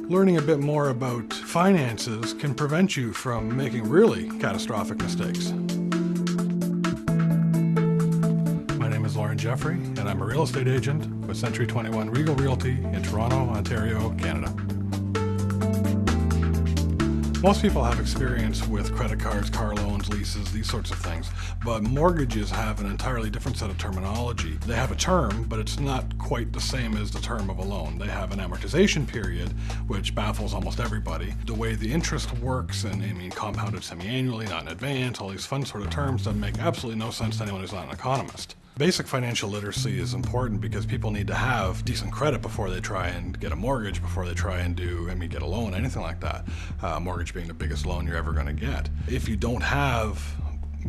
Learning a bit more about finances can prevent you from making really catastrophic mistakes. My name is Lauren Jeffrey, and I'm a real estate agent with Century 21 Regal Realty in Toronto, Ontario, Canada. Most people have experience with credit cards, car loans, leases, these sorts of things, but mortgages have an entirely different set of terminology. They have a term, but it's not quite the same as the term of a loan. They have an amortization period, which baffles almost everybody. The way the interest works, and I mean compounded semi-annually, not in advance, all these fun sort of terms that make absolutely no sense to anyone who's not an economist. Basic financial literacy is important because people need to have decent credit before they try and get a mortgage, before they try and get a loan, anything like that. Mortgage being the biggest loan you're ever going to get. If you don't have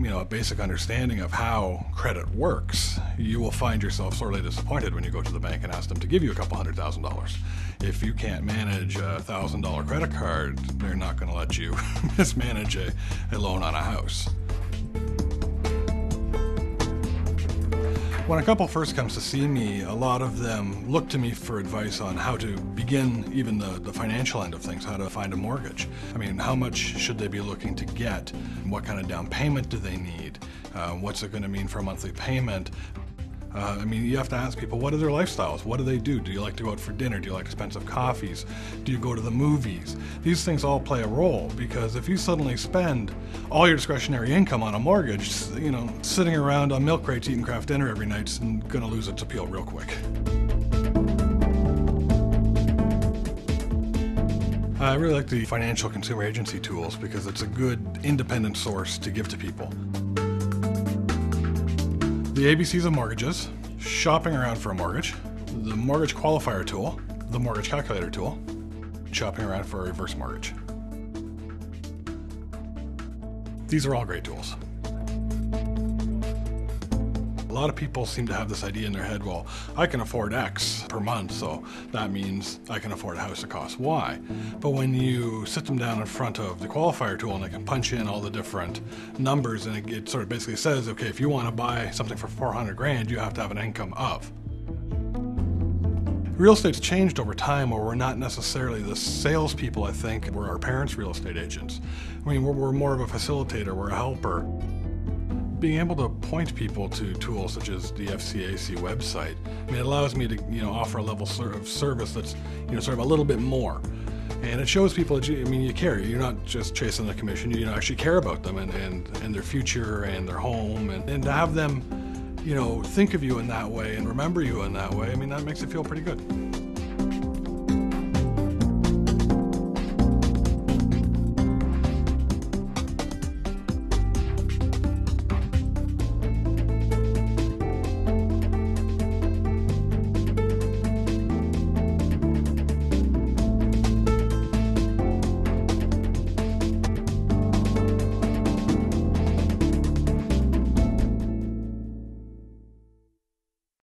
a basic understanding of how credit works, you will find yourself sorely disappointed when you go to the bank and ask them to give you a couple $100,000. If you can't manage a $1,000 credit card, they're not going to let you mismanage a loan on a house. When a couple first comes to see me, a lot of them look to me for advice on how to begin even the financial end of things, how to find a mortgage. I mean, how much should they be looking to get? What kind of down payment do they need? What's it going to mean for a monthly payment? You have to ask people, what are their lifestyles? What do they do? Do you like to go out for dinner? Do you like expensive coffees? Do you go to the movies? These things all play a role, because if you suddenly spend all your discretionary income on a mortgage, sitting around on milk crates eating craft dinner every night's going to lose its appeal real quick. I really like the financial consumer agency tools because it's a good independent source to give to people. The ABCs of mortgages, shopping around for a mortgage, the mortgage qualifier tool, the mortgage calculator tool, shopping around for a reverse mortgage. These are all great tools. A lot of people seem to have this idea in their head, well, I can afford X per month, so that means I can afford a house that costs Y. But when you sit them down in front of the qualifier tool and they can punch in all the different numbers, and it sort of basically says, okay, if you want to buy something for 400 grand, you have to have an income of. Real estate's changed over time, where we're not necessarily the salespeople, I think. We're our parents' real estate agents. I mean, we're more of a facilitator, we're a helper. Being able to point people to tools such as the FCAC website, it allows me to offer a level of service that's sort of a little bit more, and it shows people that you care. You're not just chasing the commission. You actually care about them and their future and their home, and to have them think of you in that way and remember you in that way, that makes it feel pretty good.